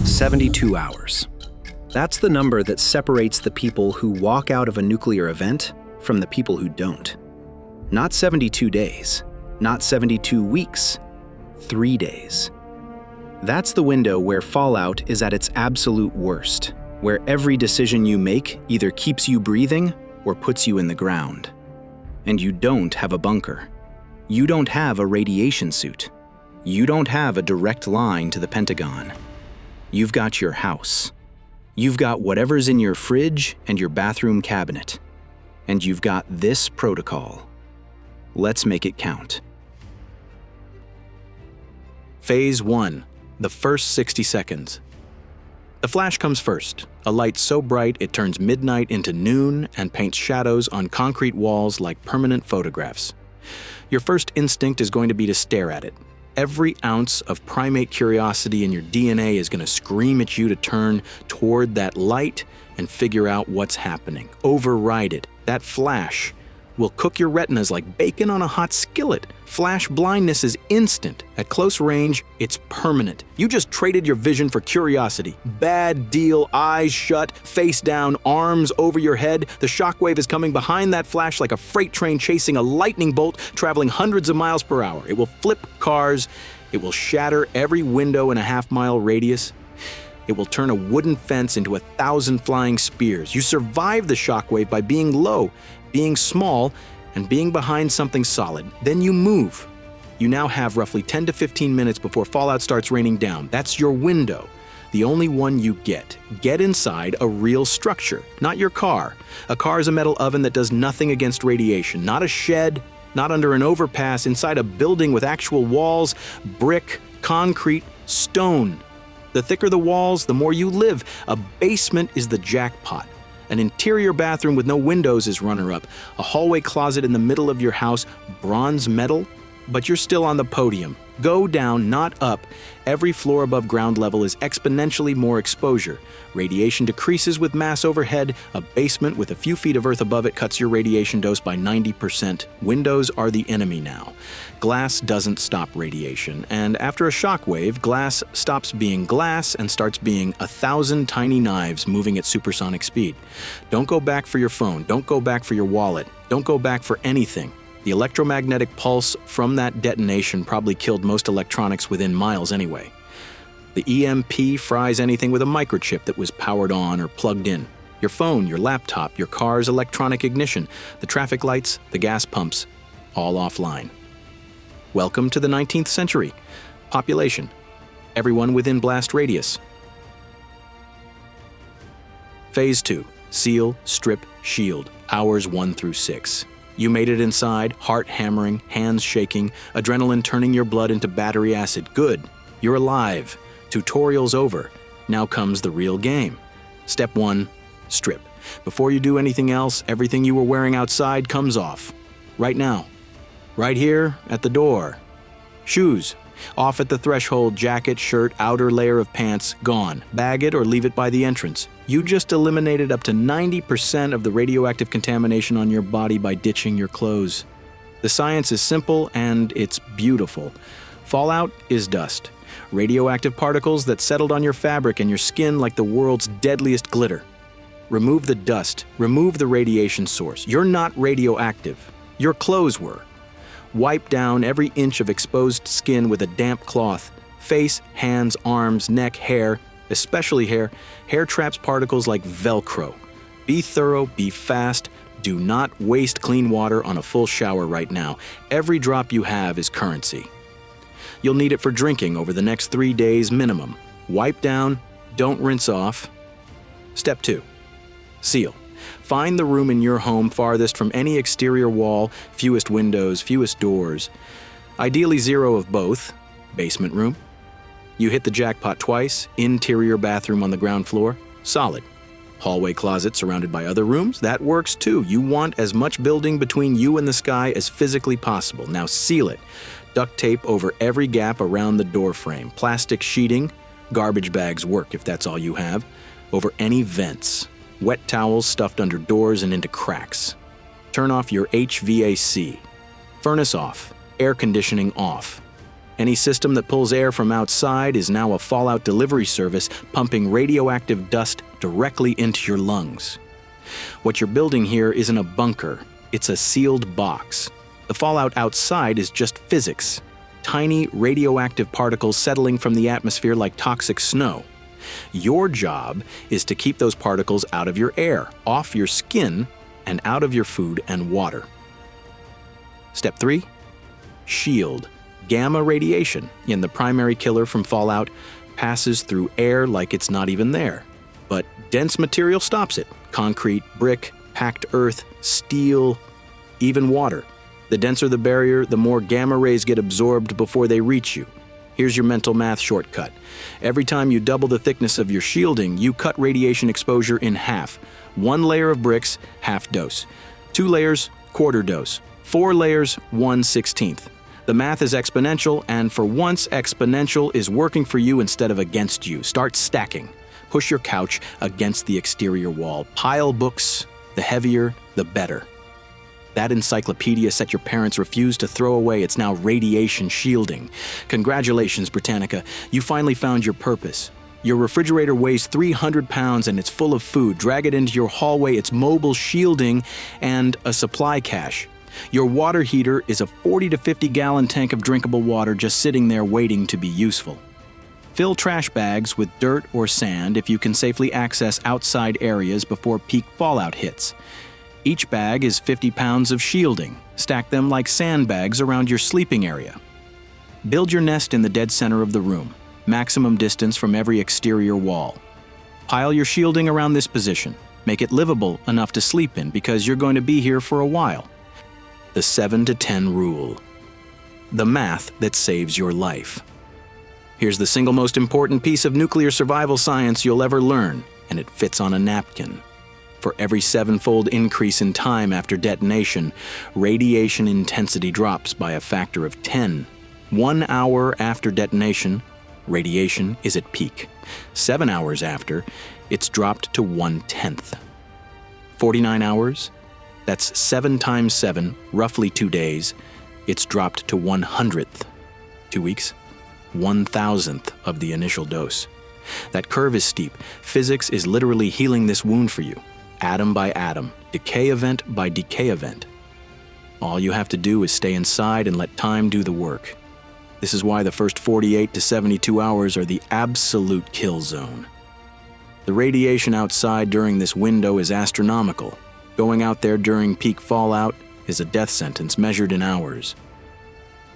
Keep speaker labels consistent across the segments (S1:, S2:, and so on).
S1: 72 hours. That's the number that separates the people who walk out of a nuclear event from the people who don't. Not 72 days, not 72 weeks, 3 days. That's the window where fallout is at its absolute worst, where every decision you make either keeps you breathing or puts you in the ground. And you don't have a bunker. You don't have a radiation suit. You don't have a direct line to the Pentagon. You've got your house. You've got whatever's in your fridge and your bathroom cabinet. And you've got this protocol. Let's make it count.
S2: Phase 1. The first 60 seconds. The flash comes first, a light so bright it turns midnight into noon and paints shadows on concrete walls like permanent photographs. Your first instinct is going to be to stare at it. Every ounce of primate curiosity in your DNA is going to scream at you to turn toward that light and figure out what's happening. Override it. That flash will cook your retinas like bacon on a hot skillet. Flash blindness is instant. At close range, it's permanent. You just traded your vision for curiosity. Bad deal, eyes shut, face down, arms over your head. The shockwave is coming behind that flash like a freight train chasing a lightning bolt traveling hundreds of miles per hour. It will flip cars. It will shatter every window in a half-mile radius. It will turn a wooden fence into 1,000 flying spears. You survive the shockwave by being low, being small, and being behind something solid. Then you move. You now have roughly 10 to 15 minutes before fallout starts raining down. That's your window, the only one you get. Get inside a real structure, not your car. A car is a metal oven that does nothing against radiation. Not a shed, not under an overpass, inside a building with actual walls, brick, concrete, stone. The thicker the walls, the more you live. A basement is the jackpot. An interior bathroom with no windows is runner-up. A hallway closet in the middle of your house, bronze metal, but you're still on the podium. Go down, not up. Every floor above ground level is exponentially more exposure. Radiation decreases with mass overhead. A basement with a few feet of earth above it cuts your radiation dose by 90%. Windows are the enemy now. Glass doesn't stop radiation, and after a shockwave, glass stops being glass and starts being 1,000 tiny knives moving at supersonic speed. Don't go back for your phone. Don't go back for your wallet. Don't go back for anything. The electromagnetic pulse from that detonation probably killed most electronics within miles anyway. The EMP fries anything with a microchip that was powered on or plugged in. Your phone, your laptop, your car's electronic ignition, the traffic lights, the gas pumps, all offline. Welcome to the 19th century. Population: everyone within blast radius. Phase 2. Seal, strip, shield. Hours 1 through 6. You made it inside, heart hammering, hands shaking, adrenaline turning your blood into battery acid. Good. You're alive. Tutorial's over. Now comes the real game. Step 1. Strip. Before you do anything else, everything you were wearing outside comes off. Right now. Right here at the door. Shoes. Off at the threshold, jacket, shirt, outer layer of pants, gone. Bag it or leave it by the entrance. You just eliminated up to 90% of the radioactive contamination on your body by ditching your clothes. The science is simple and it's beautiful. Fallout is dust. Radioactive particles that settled on your fabric and your skin like the world's deadliest glitter. Remove the dust. Remove the radiation source. You're not radioactive. Your clothes were. Wipe down every inch of exposed skin with a damp cloth. Face, hands, arms, neck, hair, especially hair. Hair traps particles like Velcro. Be thorough, be fast. Do not waste clean water on a full shower right now. Every drop you have is currency. You'll need it for drinking over the next 3 days minimum. Wipe down, don't rinse off. Step 2. Seal. Find the room in your home farthest from any exterior wall, fewest windows, fewest doors. Ideally 0 of both. Basement room. You hit the jackpot twice. Interior bathroom on the ground floor. Solid. Hallway closet surrounded by other rooms. That works too. You want as much building between you and the sky as physically possible. Now seal it. Duct tape over every gap around the door frame. Plastic sheeting. Garbage bags work if that's all you have. Over any vents. Wet towels stuffed under doors and into cracks. Turn off your HVAC. Furnace off. Air conditioning off. Any system that pulls air from outside is now a fallout delivery service pumping radioactive dust directly into your lungs. What you're building here isn't a bunker, it's a sealed box. The fallout outside is just physics. Tiny radioactive particles settling from the atmosphere like toxic snow. Your job is to keep those particles out of your air, off your skin, and out of your food and water. Step 3. Shield. Gamma radiation, in the primary killer from fallout, passes through air like it's not even there. But dense material stops it. Concrete, brick, packed earth, steel, even water. The denser the barrier, the more gamma rays get absorbed before they reach you. Here's your mental math shortcut. Every time you double the thickness of your shielding, you cut radiation exposure in half. 1 layer of bricks, half dose. 2 layers, quarter dose. 4 layers, 1/16. The math is exponential, and for once, exponential is working for you instead of against you. Start stacking. Push your couch against the exterior wall. Pile books. The heavier, the better. That encyclopedia set your parents refused to throw away. It's now radiation shielding. Congratulations, Britannica. You finally found your purpose. Your refrigerator weighs 300 pounds and it's full of food. Drag it into your hallway. It's mobile shielding and a supply cache. Your water heater is a 40 to 50 gallon tank of drinkable water just sitting there waiting to be useful. Fill trash bags with dirt or sand if you can safely access outside areas before peak fallout hits. Each bag is 50 pounds of shielding. Stack them like sandbags around your sleeping area. Build your nest in the dead center of the room, maximum distance from every exterior wall. Pile your shielding around this position. Make it livable enough to sleep in because you're going to be here for a while. The 7 to 10 rule. The math that saves your life. Here's the single most important piece of nuclear survival science you'll ever learn, and it fits on a napkin. For every 7-fold increase in time after detonation, radiation intensity drops by a factor of 10. 1 hour after detonation, radiation is at peak. 7 hours after, it's dropped to 1/10. 49 hours? That's 7 times 7, roughly 2 days. It's dropped to 1/100th. 2 weeks? 1,000th of the initial dose. That curve is steep. Physics is literally healing this wound for you. Atom by atom, decay event by decay event. All you have to do is stay inside and let time do the work. This is why the first 48 to 72 hours are the absolute kill zone. The radiation outside during this window is astronomical. Going out there during peak fallout is a death sentence measured in hours.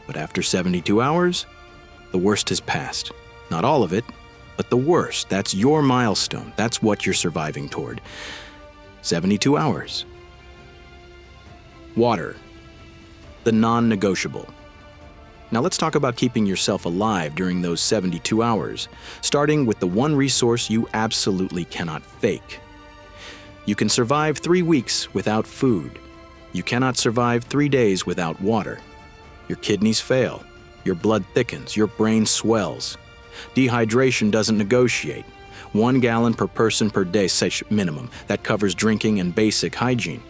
S2: But after 72 hours, the worst has passed. Not all of it, but the worst. That's your milestone. That's what you're surviving toward. 72 hours. Water. The non-negotiable. Now let's talk about keeping yourself alive during those 72 hours, starting with the one resource you absolutely cannot fake. You can survive 3 weeks without food. You cannot survive 3 days without water. Your kidneys fail. Your blood thickens. Your brain swells. Dehydration doesn't negotiate. 1 gallon per person per day, such minimum. That covers drinking and basic hygiene.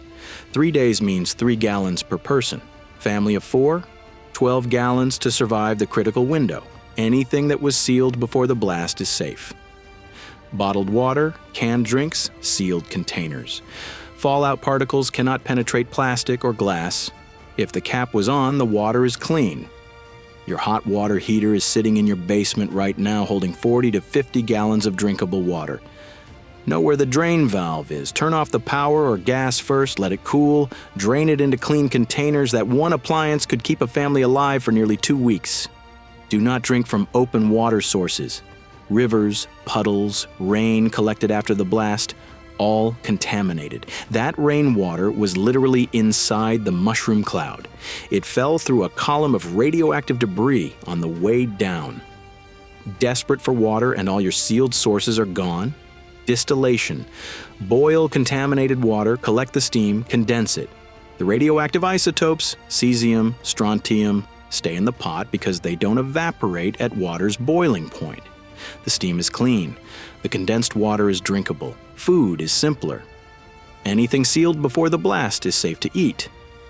S2: 3 days means 3 gallons per person. Family of 4, 12 gallons to survive the critical window. Anything that was sealed before the blast is safe. Bottled water, canned drinks, sealed containers. Fallout particles cannot penetrate plastic or glass. If the cap was on, the water is clean. Your hot water heater is sitting in your basement right now holding 40 to 50 gallons of drinkable water. Know where the drain valve is. Turn off the power or gas first, let it cool, drain it into clean containers. That one appliance could keep a family alive for nearly 2 weeks. Do not drink from open water sources. Rivers, puddles, rain collected after the blast, all contaminated. That rainwater was literally inside the mushroom cloud. It fell through a column of radioactive debris on the way down. Desperate for water and all your sealed sources are gone? Distillation. Boil contaminated water, collect the steam, condense it. The radioactive isotopes, cesium, strontium, stay in the pot because they don't evaporate at water's boiling point. The steam is clean. The condensed water is drinkable. Food is simpler. Anything sealed before the blast is safe to eat.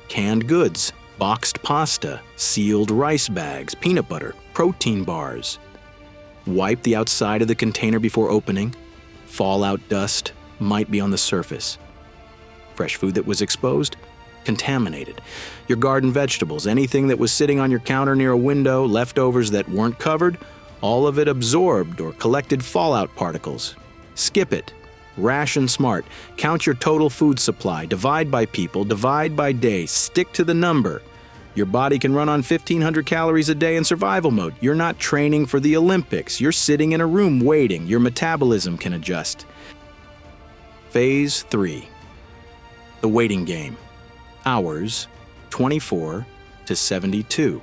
S2: Canned goods, boxed pasta, sealed rice bags, peanut butter, protein bars. Wipe the outside of the container before opening. Fallout dust might be on the surface. Fresh food that was exposed, contaminated. Your garden vegetables, anything that was sitting on your counter near a window, leftovers that weren't covered, all of it absorbed or collected fallout particles. Skip it. Ration smart. Count your total food supply. Divide by people. Divide by day. Stick to the number. Your body can run on 1,500 calories a day in survival mode. You're not training for the Olympics. You're sitting in a room waiting. Your metabolism can adjust. Phase 3. The waiting game. Hours 24 to 72.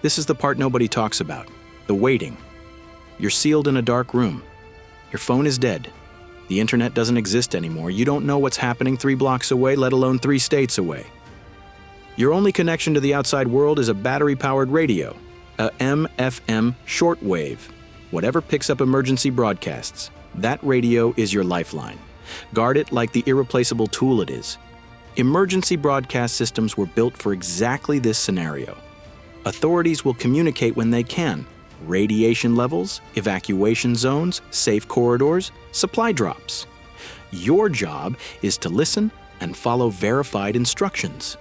S2: This is the part nobody talks about. The waiting. You're sealed in a dark room. Your phone is dead. The internet doesn't exist anymore. You don't know what's happening 3 blocks away, let alone 3 states away. Your only connection to the outside world is a battery-powered radio, a M/FM shortwave. Whatever picks up emergency broadcasts, that radio is your lifeline. Guard it like the irreplaceable tool it is. Emergency broadcast systems were built for exactly this scenario. Authorities will communicate when they can. Radiation levels, evacuation zones, safe corridors, supply drops. Your job is to listen and follow verified instructions.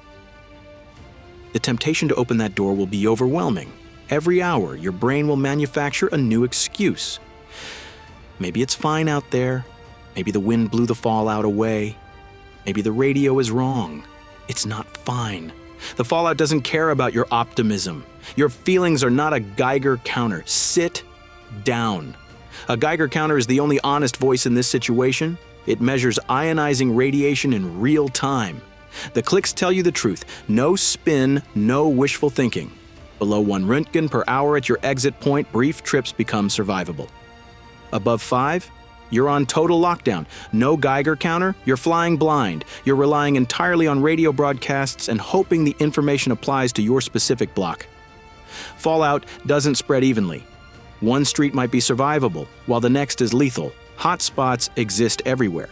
S2: The temptation to open that door will be overwhelming. Every hour, your brain will manufacture a new excuse. Maybe it's fine out there. Maybe the wind blew the fallout away. Maybe the radio is wrong. It's not fine. The fallout doesn't care about your optimism. Your feelings are not a Geiger counter. Sit down. A Geiger counter is the only honest voice in this situation. It measures ionizing radiation in real time. The clicks tell you the truth. No spin, no wishful thinking. Below 1 Röntgen per hour at your exit point, brief trips become survivable. Above 5, you're on total lockdown. No Geiger counter, you're flying blind. You're relying entirely on radio broadcasts and hoping the information applies to your specific block. Fallout doesn't spread evenly. One street might be survivable, while the next is lethal. Hot spots exist everywhere.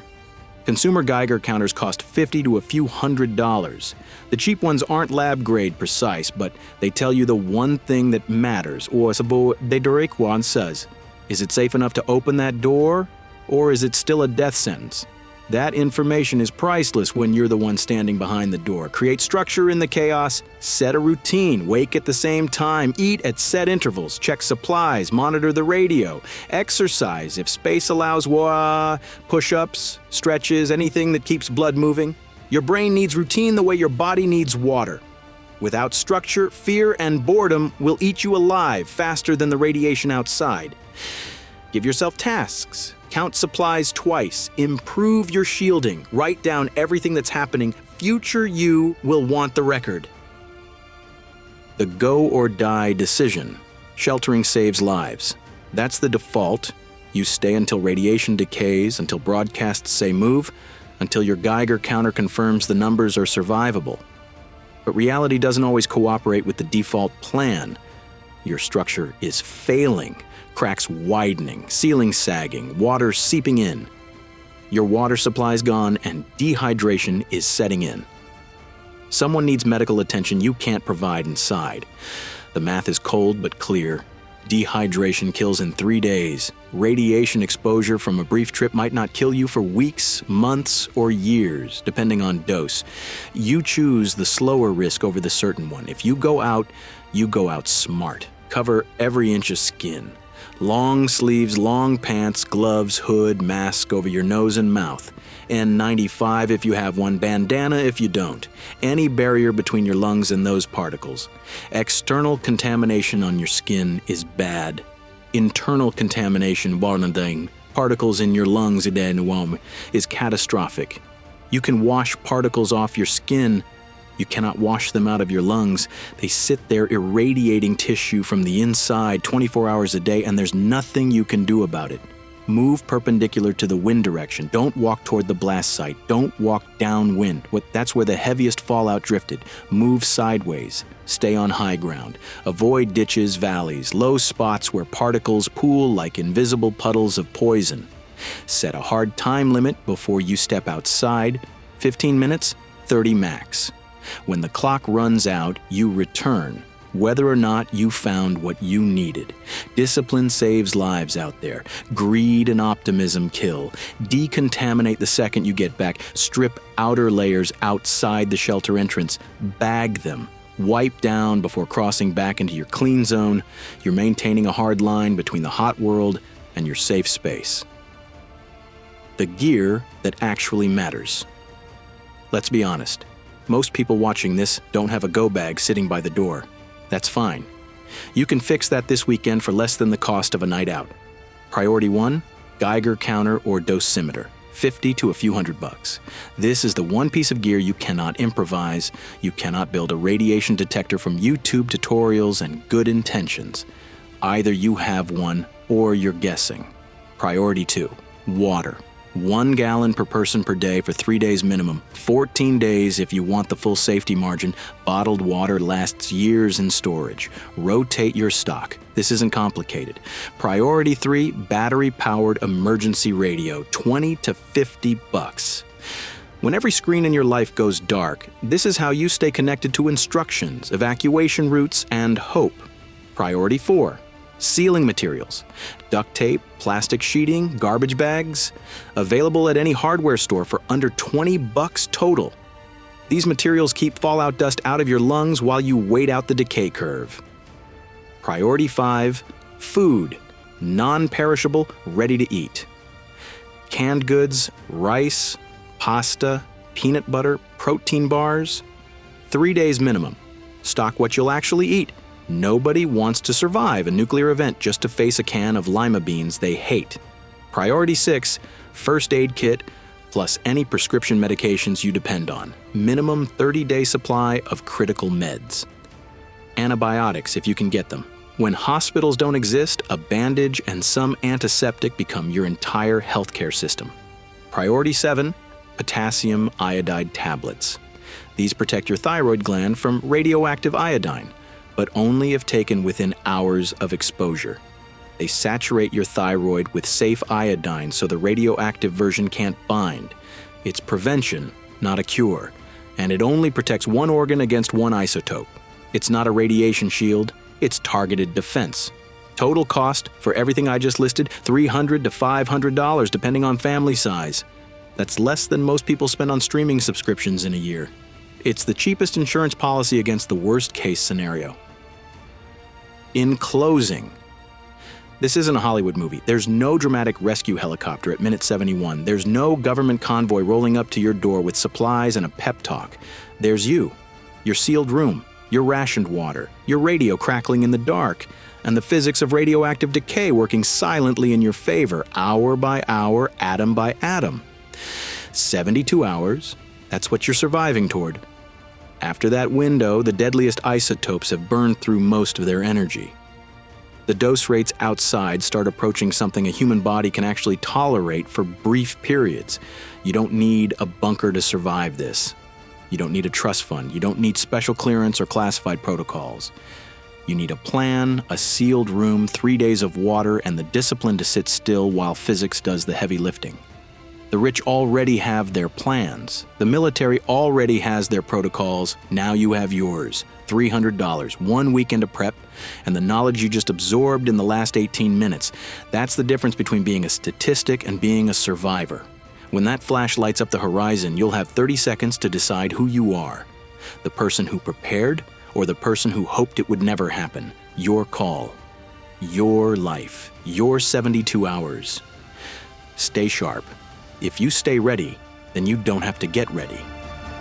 S2: Consumer Geiger counters cost $50 to a few $100s. The cheap ones aren't lab-grade precise, but they tell you the one thing that matters, or sabo de Dorequan says. Is it safe enough to open that door, or is it still a death sentence? That information is priceless when you're the one standing behind the door. Create structure in the chaos, set a routine, wake at the same time, eat at set intervals, check supplies, monitor the radio, exercise if space allows, push-ups, stretches, anything that keeps blood moving. Your brain needs routine the way your body needs water. Without structure, fear and boredom will eat you alive faster than the radiation outside. Give yourself tasks. Count supplies twice. Improve your shielding. Write down everything that's happening. Future you will want the record. The go or die decision. Sheltering saves lives. That's the default. You stay until radiation decays, until broadcasts say move, until your Geiger counter confirms the numbers are survivable. But reality doesn't always cooperate with the default plan. Your structure is failing. Cracks widening, ceiling sagging, water seeping in. Your water supply's gone and dehydration is setting in. Someone needs medical attention you can't provide inside. The math is cold but clear. Dehydration kills in 3 days. Radiation exposure from a brief trip might not kill you for weeks, months, or years, depending on dose. You choose the slower risk over the certain one. If you go out smart. Cover every inch of skin. Long sleeves, long pants, gloves, hood, mask over your nose and mouth. N95 if you have one, bandana if you don't. Any barrier between your lungs and those particles. External contamination on your skin is bad. Internal contamination, particles in your lungs, is catastrophic. You can wash particles off your skin. You cannot wash them out of your lungs. They sit there irradiating tissue from the inside 24 hours a day, and there's nothing you can do about it. Move perpendicular to the wind direction. Don't walk toward the blast site. Don't walk downwind. That's where the heaviest fallout drifted. Move sideways. Stay on high ground. Avoid ditches, valleys, low spots where particles pool like invisible puddles of poison. Set a hard time limit before you step outside. 15 minutes, 30 max. When the clock runs out, you return. whether or not you found what you needed. Discipline saves lives out there. Greed and optimism kill. Decontaminate the second you get back. Strip outer layers outside the shelter entrance. Bag them. Wipe down before crossing back into your clean zone. You're maintaining a hard line between the hot world and your safe space. The gear that actually matters. Let's be honest. Most people watching this don't have a go bag sitting by the door. That's fine. You can fix that this weekend for less than the cost of a night out. Priority 1, Geiger counter or dosimeter, $50 to a few $100. This is the one piece of gear you cannot improvise. You cannot build a radiation detector from YouTube tutorials and good intentions. Either you have one or you're guessing. Priority 2, water. 1 gallon per person per day for 3 days minimum, 14 days if you want the full safety margin. Bottled water lasts years in storage. Rotate your stock. This isn't complicated. Priority 3, battery-powered emergency radio, $20 to $50. When every screen in your life goes dark, this is how you stay connected to instructions, evacuation routes, and hope. Priority 4, sealing materials, duct tape, plastic sheeting, garbage bags, available at any hardware store for under $20 total. These materials keep fallout dust out of your lungs while you wait out the decay curve. Priority 5, food, non-perishable, ready to eat. Canned goods, rice, pasta, peanut butter, protein bars, 3 days minimum. Stock what you'll actually eat. Nobody wants to survive a nuclear event just to face a can of lima beans they hate. Priority 6, first aid kit, plus any prescription medications you depend on. Minimum 30-day supply of critical meds. Antibiotics if you can get them. When hospitals don't exist, a bandage and some antiseptic become your entire healthcare system. Priority 7, potassium iodide tablets. These protect your thyroid gland from radioactive iodine, but only if taken within hours of exposure. They saturate your thyroid with safe iodine so the radioactive version can't bind. It's prevention, not a cure, and it only protects one organ against one isotope. It's not a radiation shield, it's targeted defense. Total cost for everything I just listed, $300 to $500 depending on family size. That's less than most people spend on streaming subscriptions in a year. It's the cheapest insurance policy against the worst case scenario. In closing, this isn't a Hollywood movie. There's no dramatic rescue helicopter at minute 71. There's no government convoy rolling up to your door with supplies and a pep talk. There's you, your sealed room, your rationed water, your radio crackling in the dark, and the physics of radioactive decay working silently in your favor, hour by hour, atom by atom. 72 hours, that's what you're surviving toward. After that window, the deadliest isotopes have burned through most of their energy. The dose rates outside start approaching something a human body can actually tolerate for brief periods. You don't need a bunker to survive this. You don't need a trust fund. You don't need special clearance or classified protocols. You need a plan, a sealed room, 3 days of water, and the discipline to sit still while physics does the heavy lifting. The rich already have their plans. The military already has their protocols. Now you have yours. $300, 1 weekend of prep, and the knowledge you just absorbed in the last 18 minutes. That's the difference between being a statistic and being a survivor. When that flash lights up the horizon, you'll have 30 seconds to decide who you are. The person who prepared or the person who hoped it would never happen. Your call. Your life. Your 72 hours. Stay sharp. If you stay ready, then you don't have to get ready.